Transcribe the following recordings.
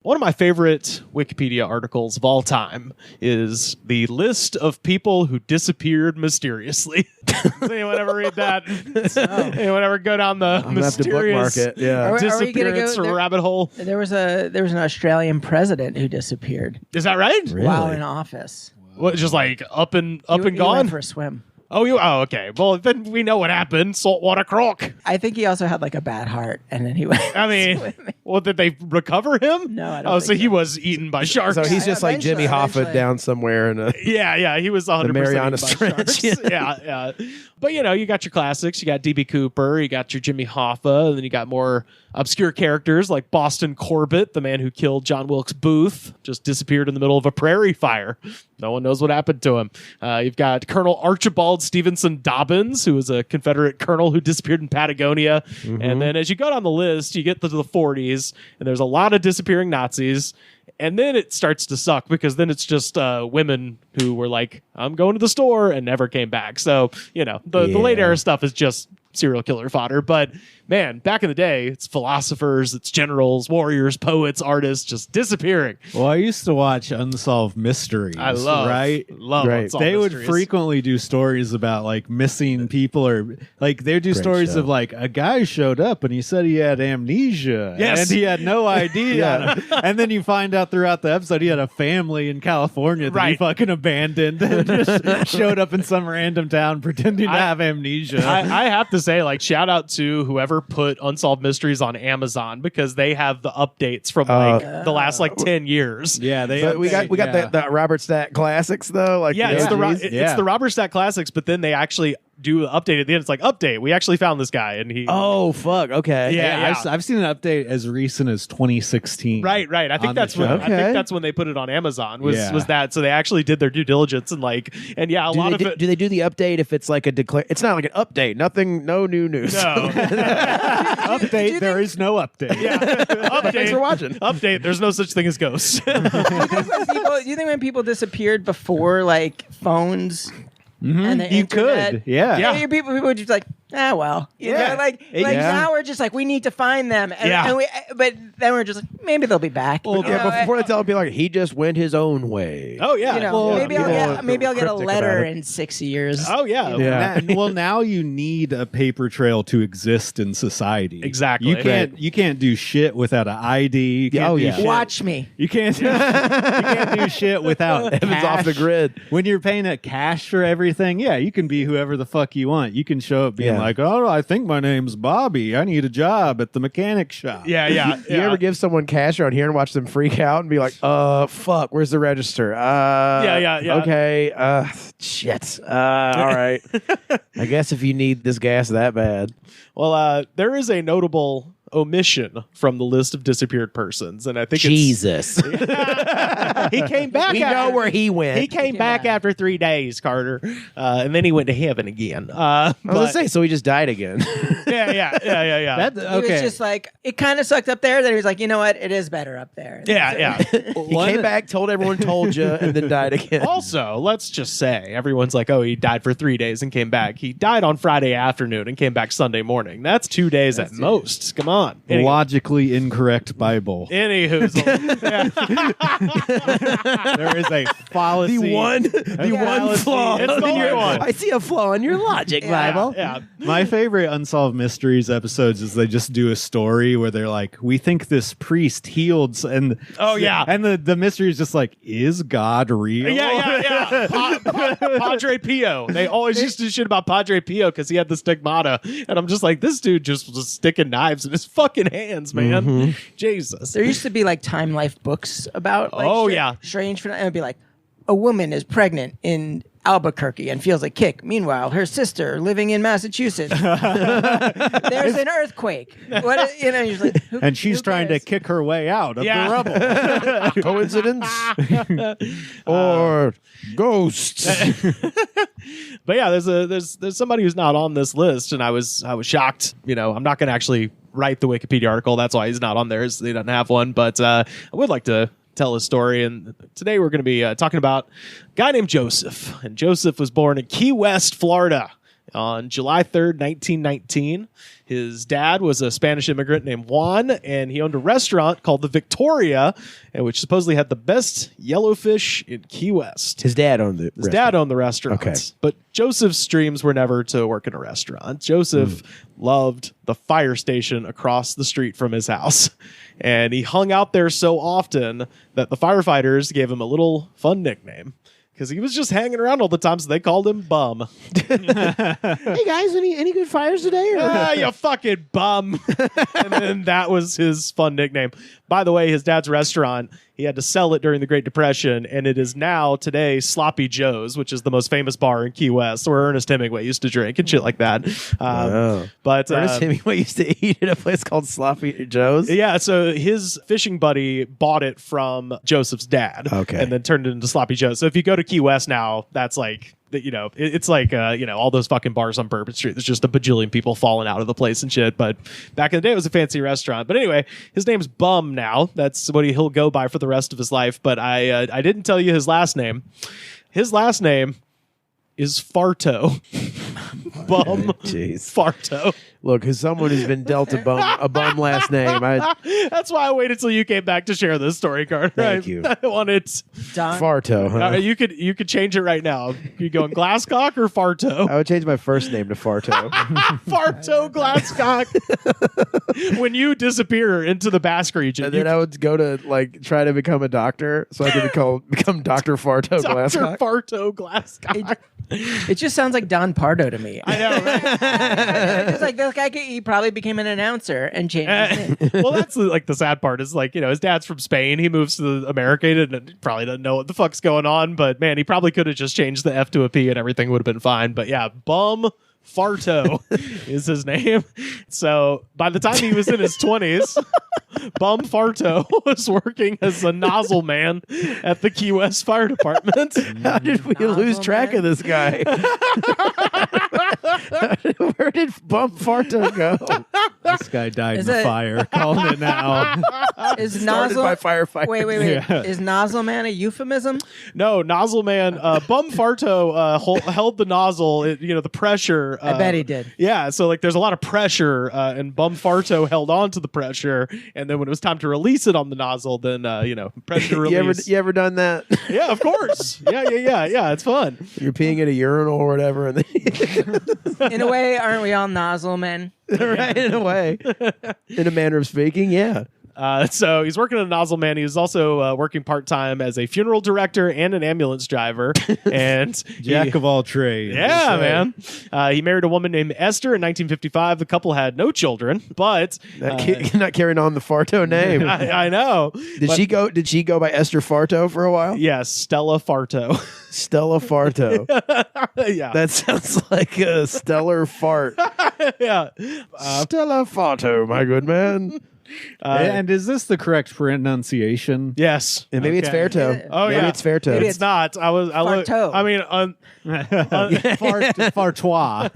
One of my favorite Wikipedia articles of all time is the list of people who disappeared mysteriously. Does anyone ever read that? Anyone ever go down the mysterious disappearance rabbit hole? There was an Australian president who disappeared. Is that right? Really? While in office. What, just like up and gone? He went for a swim. Oh, okay. Well, then we know what happened. Saltwater croc. I think he also had like a bad heart, and then he went. I mean, well, did they recover him? No, I don't. So he was eaten by sharks. So he's just like Jimmy Buffett down somewhere in a he was 100% the Marianas Trench. yeah. But you got your classics. You got DB Cooper. You got your Jimmy Hoffa, and then you got more obscure characters like Boston Corbett, the man who killed John Wilkes Booth, just disappeared in the middle of a prairie fire. No one knows what happened to him. You've got Colonel Archibald Stevenson Dobbins, who was a Confederate colonel who disappeared in Patagonia. Mm-hmm. And then as you go down the list, you get to the 40s, and there's a lot of disappearing Nazis. And then it starts to suck because then it's just women who were like, I'm going to the store, and never came back. So, the late era stuff is just serial killer fodder. But man, back in the day, it's philosophers, it's generals, warriors, poets, artists just disappearing. Well, I used to watch Unsolved Mysteries. I love Unsolved They Mysteries. would frequently do stories about like missing people, or like they'd do stories of like a guy showed up and he said he had amnesia. Yes. And he had no idea. And then you find out throughout the episode he had a family in California that he fucking abandoned and just showed up in some random town pretending to have amnesia. I have to say, like, shout out to whoever put Unsolved Mysteries on Amazon, because they have the updates from the last 10 years. Yeah, we got the Robert Stack classics though. Like it's the Robert Stack classics, but then they actually do an update at the end. It's like, update, we actually found this guy, and he okay. Yeah. I've seen an update as recent as 2016. Right. I think that's when they put it on Amazon was that. So they actually did their due diligence and a lot of it. Do they do the update if it's like a declare? It's not like an update. Nothing. No new news. No. Update. There is no update. Yeah. Update. Thanks for watching. Update. There's no such thing as ghosts. Do you think when people disappeared before phones? Mm-hmm. And the you internet, could, yeah. People would just well, now we're just like, we need to find them, but then we're just like, maybe they'll be back. Well, before they tell people he just went his own way. Oh yeah, maybe I'll get a letter in 6 years. Oh yeah. Well, now you need a paper trail to exist in society. Exactly. You can't do shit without an ID. Watch me. You can't do shit without Evan's off the grid. When you're paying a cash for everything, you can be whoever the fuck you want. You can show up being like, oh, I think my name's Bobby. I need a job at the mechanic shop. Yeah. You ever give someone cash around here and watch them freak out and be like, fuck, where's the register? Okay. Shit. All right. I guess if you need this gas that bad. Well, there is a notable omission from the list of disappeared persons, and I think Jesus. He came back. We know where he went. He came back after 3 days, Carter, and then he went to heaven again. I was gonna say, so he just died again. Yeah. He was just like, it kind of sucked up there. Then he was like, you know what? It is better up there. Yeah. He came back, told everyone, told you, and then died again. Also, let's just say, everyone's like, oh, he died for 3 days and came back. He died on Friday afternoon and came back Sunday morning. That's 2 days at most. Come on. Logically incorrect Bible. Anywho, there is a fallacy. The one flaw. It's the only one. I see a flaw in your logic, Bible. Yeah. My favorite Unsolved Mysteries episodes is they just do a story where they're like, we think this priest healed, and the mystery is just like, is God real? Yeah. Padre Pio. They always used to do shit about Padre Pio because he had the stigmata, and I'm just like, this dude just was sticking knives in his fucking hands, man. Mm-hmm. Jesus. There used to be Time Life books about strange phenomena. It would be like, a woman is pregnant in Albuquerque and feels a kick. Meanwhile, her sister living in Massachusetts, there's an earthquake. And she's trying to kick her way out of the rubble. Coincidence? Or ghosts? But yeah, there's somebody who's not on this list, and I was shocked. I'm not going to actually write the Wikipedia article. That's why he's not on there. He doesn't have one. But I would like to tell his story. And today we're going to be talking about a guy named Joseph. And Joseph was born in Key West, Florida. On July 3rd, 1919, his dad was a Spanish immigrant named Juan, and he owned a restaurant called the Victoria, which supposedly had the best yellowfish in Key West. His dad owned the restaurant. Okay. But Joseph's dreams were never to work in a restaurant. Joseph loved the fire station across the street from his house. And he hung out there so often that the firefighters gave him a little fun nickname. Because he was just hanging around all the time, so they called him Bum. Hey guys, any good fires today? You fucking bum. And then that was his fun nickname. By the way, his dad's restaurant, he had to sell it during the Great Depression, and it is now today Sloppy Joe's, which is the most famous bar in Key West, where Ernest Hemingway used to drink and shit like that. But Ernest Hemingway used to eat at a place called Sloppy Joe's. Yeah, so his fishing buddy bought it from Joseph's dad, and then turned it into Sloppy Joe's. So if you go to Key West now, that's like, it's like all those fucking bars on Bourbon Street. There's just a bajillion people falling out of the place and shit. But back in the day, it was a fancy restaurant. But anyway, his name's Bum now. That's what he'll go by for the rest of his life. But I didn't tell you his last name. His last name is Farto. Bum Farto. Look, as someone who's been dealt a bum last name, that's why I waited till you came back to share this story, Carter. Thank you. I wanted Farto. Huh? You could change it right now. You going Glascock or Farto? I would change my first name to Farto. Farto Glascock. When you disappear into the Basque region, and then I would go to try to become a doctor, so I could become Dr. Farto Glascock. Dr. Farto Glascock. It just sounds like Don Pardo to me. I know, right? It's like this guy. He probably became an announcer and changed his name. Well, that's the sad part is his dad's from Spain. He moves to America and probably doesn't know what the fuck's going on. But man, he probably could have just changed the F to a P and everything would have been fine. But yeah, Bum Farto is his name. So by the time he was in his 20s, Bum Farto was working as a nozzle man at the Key West Fire Department. How did we lose track of this guy? Where did Bum Farto go? This guy died in the fire. Calling it now. Is nozzle by firefighters? Wait. Yeah. Is nozzle man a euphemism? No, nozzle man. Bum Farto held the nozzle. The pressure. I bet he did. Yeah, so there's a lot of pressure, and Bum Farto held on to the pressure, and then when it was time to release it on the nozzle, then pressure release. You ever done that? Yeah, of course. Yeah. It's fun. You're peeing at a urinal or whatever, and then in a way, aren't we all nozzle men? Right, in a way, in a manner of speaking, yeah. So he's working at a nozzle man. He was also working part-time as a funeral director and an ambulance driver. And Jack of all trades. Yeah, man. He married a woman named Esther in 1955. The couple had no children, but not carrying on the Farto name. I know. Did she go by Esther Farto for a while? Yes, Stella Farto. Stella Farto. Yeah. That sounds like a stellar fart. Yeah. Stella Farto, my good man. And is this the correct pronunciation? Yes. And maybe it's Farto. Oh, maybe yeah. it's Farto. Maybe it's not. Farto. I mean, Fartois.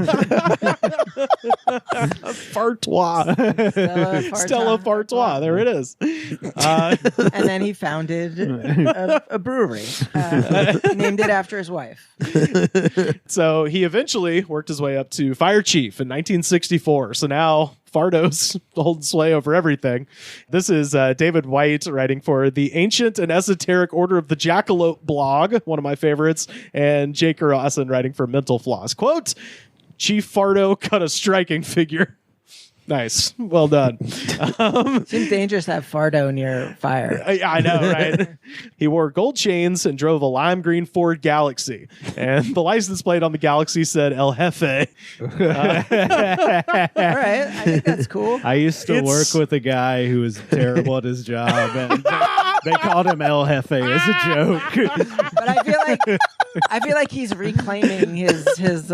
Fartois. Stella Fartois. There it is. And then he founded a brewery. Named it after his wife. So he eventually worked his way up to fire chief in 1964. So now Farto's holding sway over everything. This is David White writing for the Ancient and Esoteric Order of the Jackalope blog, one of my favorites, and Jake Rossen writing for Mental Floss. Quote, Chief Farto cut a striking figure. Nice. Well done. Seems dangerous to have Farto near fire. I know, right? He wore gold chains and drove a lime green Ford Galaxy. And the license plate on the Galaxy said El Jefe. All right. I think that's cool. I used to work with a guy who was terrible at his job, and they called him El Jefe as a joke. But I feel like he's reclaiming his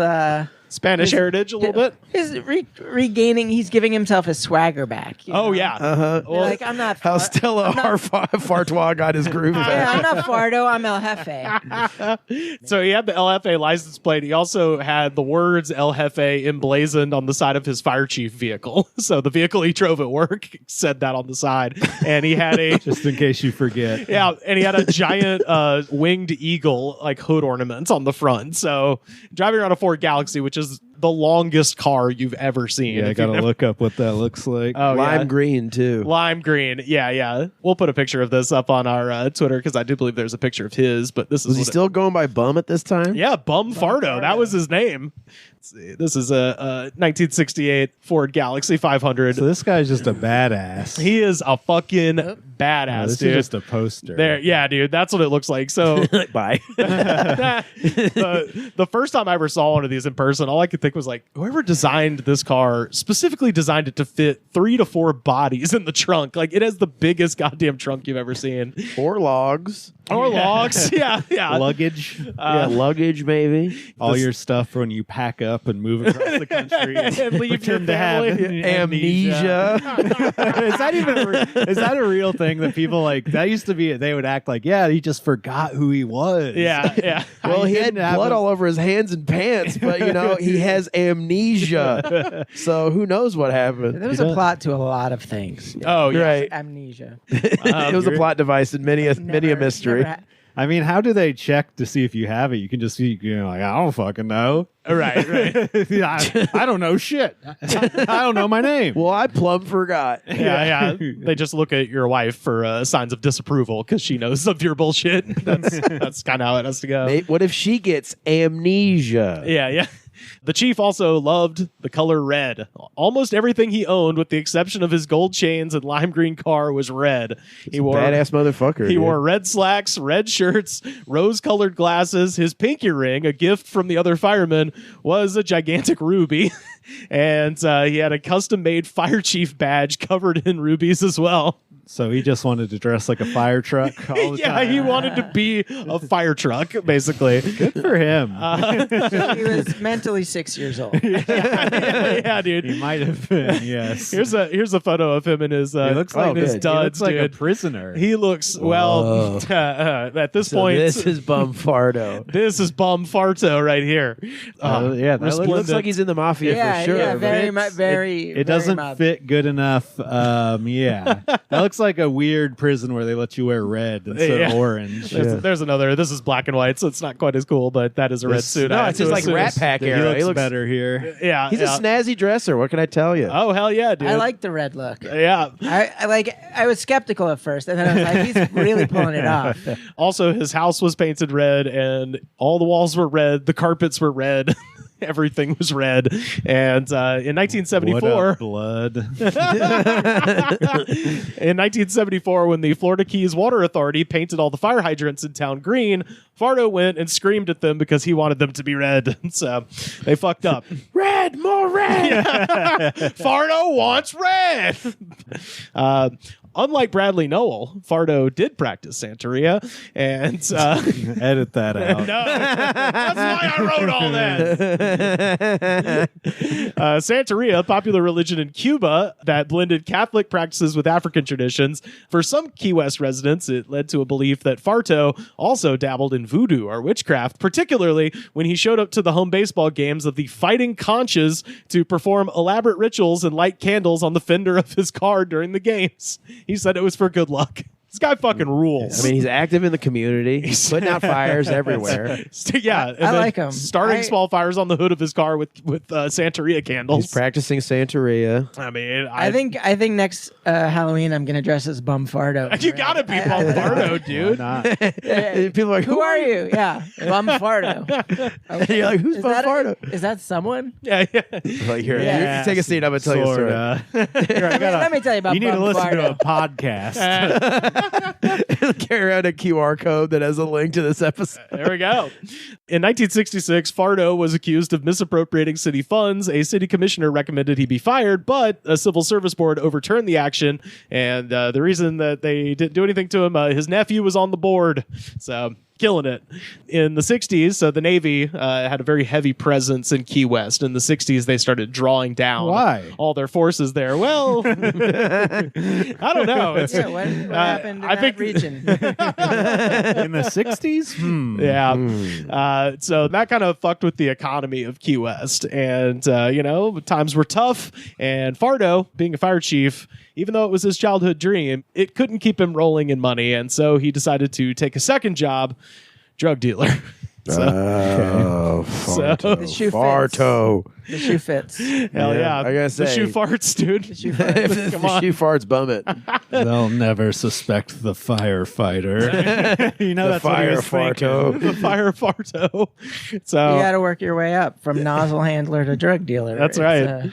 Spanish heritage a little bit. He's regaining. He's giving himself his swagger back. Oh yeah. Well, I'm not. How Stella Fartois got his groove back. Yeah, I'm not Farto. I'm El Jefe. So he had the El Jefe license plate. He also had the words El Jefe emblazoned on the side of his fire chief vehicle. So the vehicle he drove at work said that on the side, and he had a just in case you forget. Yeah, and he had a giant winged eagle hood ornaments on the front. So driving around a Ford Galaxy, which is the longest car you've ever seen. Yeah, I gotta look up what that looks like. Oh, Lime green too. Lime green. Yeah. We'll put a picture of this up on our Twitter because I do believe there's a picture of his. But this is Was he still going by Bum at this time? Yeah, Bum Farto. That was his name. Let's see. This is a 1968 Ford Galaxy 500. So this guy's just a badass. He is a fucking badass, this dude. is just a poster. There, yeah, dude. That's what it looks like. So Bye. the first time I ever saw one of these in person, all I could think was like, whoever designed this car specifically designed it to fit 3 to 4 bodies in the trunk. Like, it has the biggest goddamn trunk you've ever seen. Or logs. Or logs. Yeah. Luggage. Luggage, maybe. All your stuff for when you pack up and move across the country And leave your pretend to have family. Amnesia. Is that a real thing that people like? That used to be. They would act like, yeah, he just forgot who he was. Yeah. Well, he had didn't have blood a- all over his hands and pants, but he has amnesia. So who knows what happened? There was a plot to a lot of things. Oh, yeah. Right. Amnesia. It was a plot device in many a mystery. I mean, how do they check to see if you have it? You can just see, like, I don't fucking know. Right. I don't know shit. I don't know my name. Well, I plumb forgot. Yeah. They just look at your wife for signs of disapproval because she knows of your bullshit. That's kind of how it has to go. Mate, what if she gets amnesia? Yeah. The chief also loved the color red. Almost everything he owned, with the exception of his gold chains and lime green car, was red. He wore Badass motherfucker. He dude. wore red slacks, red shirts, rose-colored glasses. His pinky ring, a gift from the other firemen, was a gigantic ruby. And he had a custom-made fire chief badge covered in rubies as well. So he just wanted to dress like a fire truck all the time. He wanted to be a fire truck, basically. Good for him. He was mentally 6 years old. Yeah, dude. He might have been, yes. Here's a photo of him in his He looks like his good. duds, he looks like dude. a prisoner. He looks at this So point. this is Bum Farto. This is Bum Farto right here. Yeah, that He looks like he's in the mafia Yeah, for sure. yeah, but very. It doesn't mob. fit good enough. Yeah, that looks like a weird prison where they let you wear red instead of orange. There's another. This is black and white, so it's not quite as cool, but that is a red suit. No, I have it's to just like assume. Rat Pack He era. looks better here. Yeah, He's yeah. a snazzy dresser. What can I tell you? Oh hell yeah, dude! I like the red look. Yeah. I was skeptical at first, and then I was like, he's really pulling it off. Also, his house was painted red, and all the walls were red. The carpets were red. Everything was red. And in 1974, What up, blood. in 1974, when the Florida Keys Water Authority painted all the fire hydrants in town green, Farto went and screamed at them because he wanted them to be red. So they fucked up. Red, more red. Farto wants red. Unlike Bradley Noel, Farto did practice Santeria, and Edit that out. no, that's why I wrote all that. Santeria, a popular religion in Cuba that blended Catholic practices with African traditions. For some Key West residents, it led to a belief that Farto also dabbled in voodoo or witchcraft, particularly when he showed up to the home baseball games of the Fighting Conchas to perform elaborate rituals and light candles on the fender of his car during the games. He said it was for good luck. This guy fucking rules. I mean, he's active in the community, putting out fires everywhere. Yeah, and I then like him. starting small fires on the hood of his car with Santeria candles. He's practicing Santeria. I mean, I think next Halloween I'm gonna dress as Bum Farto. you gotta be Bum Farto, dude. Not. And people are like, Who are you? Yeah, Bum Farto. And you're like, who's Bum Farto? Is that someone? Yeah. Like, here, Yeah. you take a seat. I'm gonna tell you a story. Let me tell you about. You need Bum to listen Farto. to a podcast. Carry around a QR code that has a link to this episode. There we go. In 1966, Farto was accused of misappropriating city funds. A city commissioner recommended he be fired, but a civil service board overturned the action. And the reason that they didn't do anything to him, his nephew was on the board. So killing it. In the 60s, so the Navy had a very heavy presence in Key West. In the 60s, they started drawing down all their forces there. Well, I don't know. It's, What happened in I that think region? In the 60s? Yeah. So that kind of fucked with the economy of Key West. And, times were tough. And Farto, being a fire chief, even though it was his childhood dream, it couldn't keep him rolling in money. And so he decided to take a second job, drug dealer. Farto. The shoe fits. Farto. The shoe fits. Hell yeah. I gotta say, the shoe farts, dude. if the shoe farts, bum it. They'll never suspect the firefighter. You know, The that's what he was fire farto. The fire farto. So You got to work your way up from nozzle handler to drug dealer. That's right.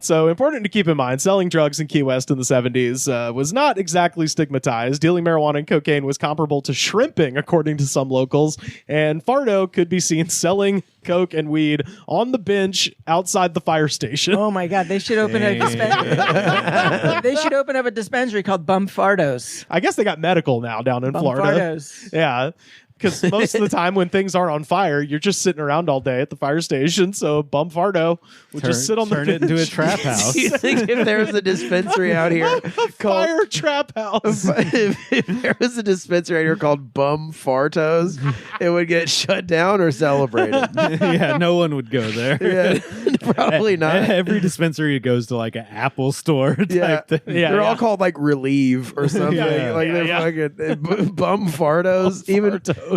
So important to keep in mind, selling drugs in Key West in the 70s was not exactly stigmatized. Dealing marijuana and cocaine was comparable to shrimping, according to some locals. And Farto could be seen selling coke and weed on the bench outside the fire station. Oh my God! They should open a dispensary. They should open up a dispensary called Bum Fartos. I guess they got medical now down in Bum Florida. Fartos. Yeah. Because most of the time when things aren't on fire, you're just sitting around all day at the fire station. So Bum Farto would just sit on the turn it into a bench. trap house. Do you think if there was a dispensary out here A called fire trap house. if there was a dispensary out here called Bum Fartos, it would get shut down or celebrated? Yeah, no one would go there. Yeah, probably not. Every dispensary goes to like an Apple store type Yeah, thing. Yeah, they're all yeah. called like Relieve or something. Yeah, like they're yeah. fucking Bum Fartos. Even Fartos.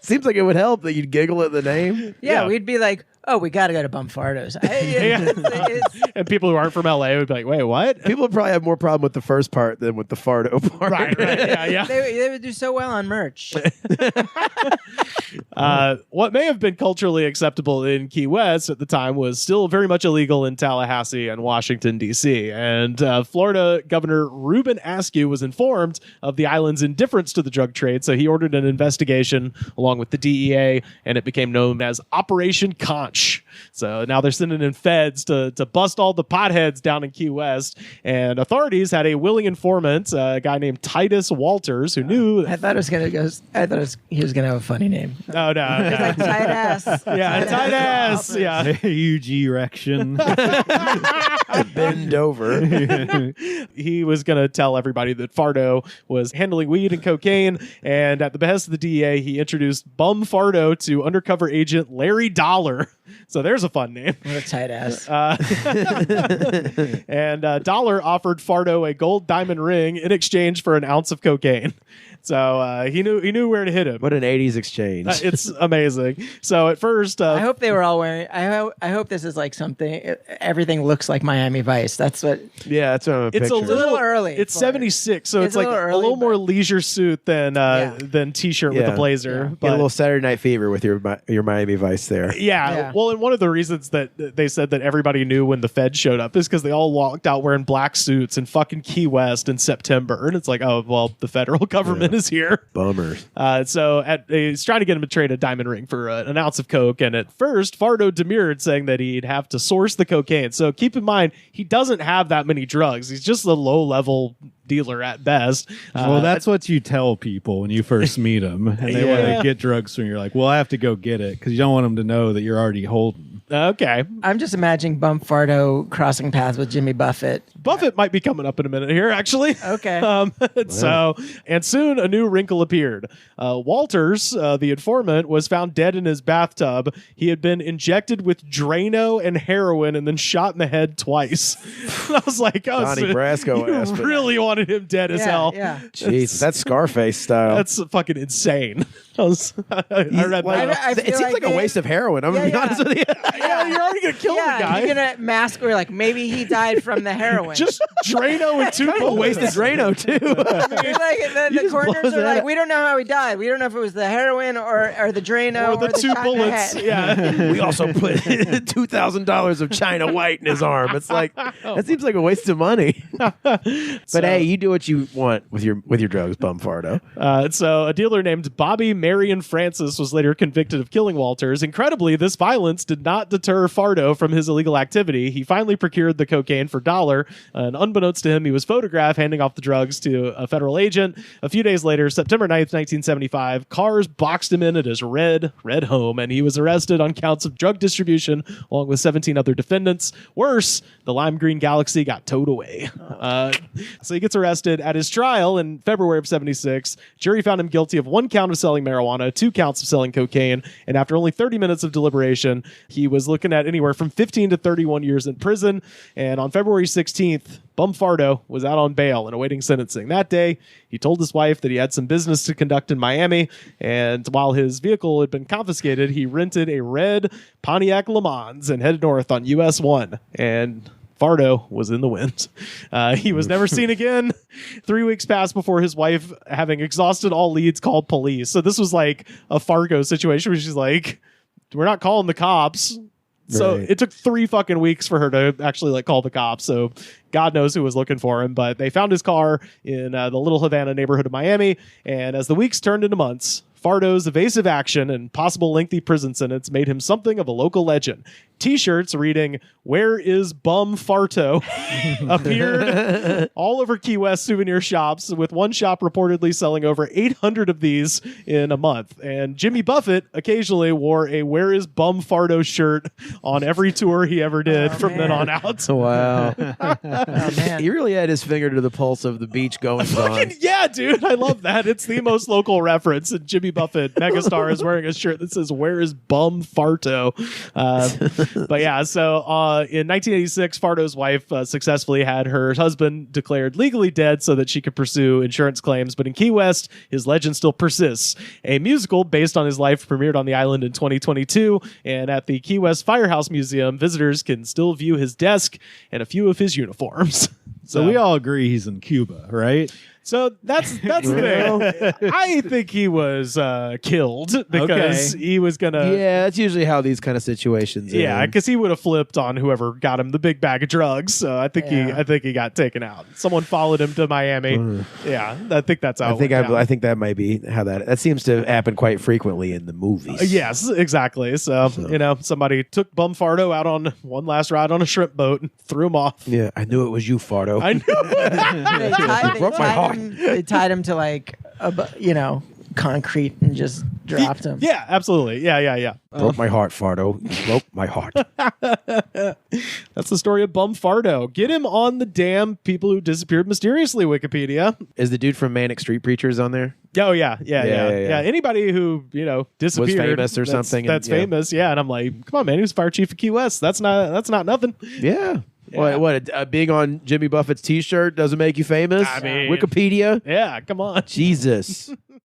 seems like it would help that you'd giggle at the name. Yeah, Yeah. we'd be like, "Oh, we got to go to Bum Fartos." And people who aren't from LA would be like, wait, what? People would probably have more problem with the first part than with the Farto part. Right. Yeah. they would do so well on merch. What may have been culturally acceptable in Key West at the time was still very much illegal in Tallahassee and Washington, D.C. And Florida Governor Reuben Askew was informed of the island's indifference to the drug trade, so he ordered an investigation along with the DEA, and it became known as Operation Conch. So now they're sending in feds to bust all the potheads down in Key West, and authorities had a willing informant, a guy named Titus Walters, who knew. I thought it was gonna go. He was gonna have a funny name. Oh no! Like tight ass. Yeah, tight ass. Yeah. Huge erection. Bend over. He was going to tell everybody that Farto was handling weed and cocaine, and at the behest of the DEA, he introduced Bum Farto to undercover agent Larry Dollar. So there's a fun name. What a tight ass. And Dollar offered Farto a gold diamond ring in exchange for an ounce of cocaine. So he knew where to hit him. What an 80s exchange. It's amazing. So at first, I hope they were all wearing. I hope this is like something. Everything looks like Miami Vice. That's what. Yeah, that's what I'm it's picturing. a little early It's for it. 76, so it's like little a early, little more but- leisure suit than t-shirt with a blazer. Get a But little Saturday Night Fever with your Miami Vice there. yeah, well, and one of the reasons that they said that everybody knew when the Fed showed up is because they all walked out wearing black suits in fucking Key West in September, and it's like, oh well, the federal government is here. Bummers. So he's trying to get him to trade a diamond ring for an ounce of coke, and at first Farto demurred, saying that he'd have to source the cocaine. So keep in mind, he doesn't have that many drugs. He's just a low-level dealer at best. Well, that's what you tell people when you first meet them, and they want to get drugs from you. You're like, well, I have to go get it because you don't want them to know that you're already holding. Okay. I'm just imagining Bum Farto crossing paths with Jimmy Buffett. Buffett might be coming up in a minute here, actually. Okay. So, and soon a new wrinkle appeared. Walters, the informant, was found dead in his bathtub. He had been injected with Drano and heroin and then shot in the head twice. I was like, oh, Donnie so Brasco you ass, but- really wanted him dead as hell. Yeah. Jeez, that's Scarface style. That's fucking insane. I read Like, that. I it feel seems like a they- waste of heroin. I'm gonna be Yeah, honest with you. Yeah, you're already going to kill the guy. You're gonna mask or like maybe he died from the heroin. Just Drano and two Kind of a waste of Drano too. You're like, the just coroners blows are it like, out. we don't know how he died. We don't know if it was the heroin or the Drano or the two shot in the bullets. head. Yeah. We also put $2,000 of China White in his arm. It's like that seems like a waste of money. But hey, you do what you want with your drugs, Bum Farto. So a dealer named Bobby Marion Francis was later convicted of killing Walters. Incredibly, this violence did not deter Farto from his illegal activity. He finally procured the cocaine for $1, and unbeknownst to him, he was photographed handing off the drugs to a federal agent. A few days later, September 9th, 1975, cars boxed him in at his red home, and he was arrested on counts of drug distribution along with 17 other defendants. Worse, the lime green Galaxy got towed away. So he gets arrested. At his trial in February of 76, jury found him guilty of 1 count of selling marijuana, 2 counts of selling cocaine, and after only 30 minutes of deliberation, he was looking at anywhere from 15 to 31 years in prison. And on February 16th, Bum Farto was out on bail and awaiting sentencing. That day, he told his wife that that he had some business to conduct in Miami, and while his vehicle had been confiscated, he rented a red Pontiac Le Mans and headed north on US 1. And Farto was in the wind. He was never seen again. 3 weeks passed before his wife, having exhausted all leads, called police. So this was like a Fargo situation where she's like, we're not calling the cops. So Right. it took 3 fucking weeks for her to actually like call the cops. So God knows who was looking for him. But they found his car in the Little Havana neighborhood of Miami. And as the weeks turned into months, Farto's evasive action and possible lengthy prison sentence made him something of a local legend. T-shirts reading, "Where is Bum Farto?" appeared all over Key West souvenir shops, with one shop reportedly selling over 800 of these in a month. And Jimmy Buffett occasionally wore a "Where is Bum Farto" shirt on every tour he ever did from then on out. Wow. Oh, man. He really had his finger to the pulse of the beach going on. Fucking yeah, dude. I love that. It's the most local reference. And Jimmy Buffett, megastar, is wearing a shirt that says, "Where is Bum Farto?" But yeah, so in 1986, Farto's wife successfully had her husband declared legally dead so that she could pursue insurance claims. But in Key West, his legend still persists. A musical based on his life premiered on the island in 2022. And at the Key West Firehouse Museum, visitors can still view his desk and a few of his uniforms. So we all agree he's in Cuba, right? So that's the thing. I think he was killed because he was gonna. Yeah, that's usually how these kind of situations Yeah, end. because he would have flipped on whoever got him the big bag of drugs. So I think he got taken out. Someone followed him to Miami. Yeah, I think that's how. I think that might be how that seems to happen quite frequently in the movies. Yes, exactly. So somebody took Bum Farto out on one last ride on a shrimp boat and threw him off. Yeah, I knew it was you, Farto. I know. They tied him to like concrete and just dropped him. Yeah, absolutely. Yeah. Broke my heart, Farto. You broke my heart. That's the story of Bum Farto. Get him on the damn people who disappeared mysteriously Wikipedia. Is the dude from Manic Street Preachers on there? Oh yeah. Yeah. Anybody who disappeared, Was famous or something, That's and, yeah. famous. Yeah, and I'm like, come on, man, he was fire chief of Key West. That's not nothing. Yeah. Yeah. What being on Jimmy Buffett's T-shirt doesn't make you famous? I mean- Wikipedia. Yeah, come on. Jesus.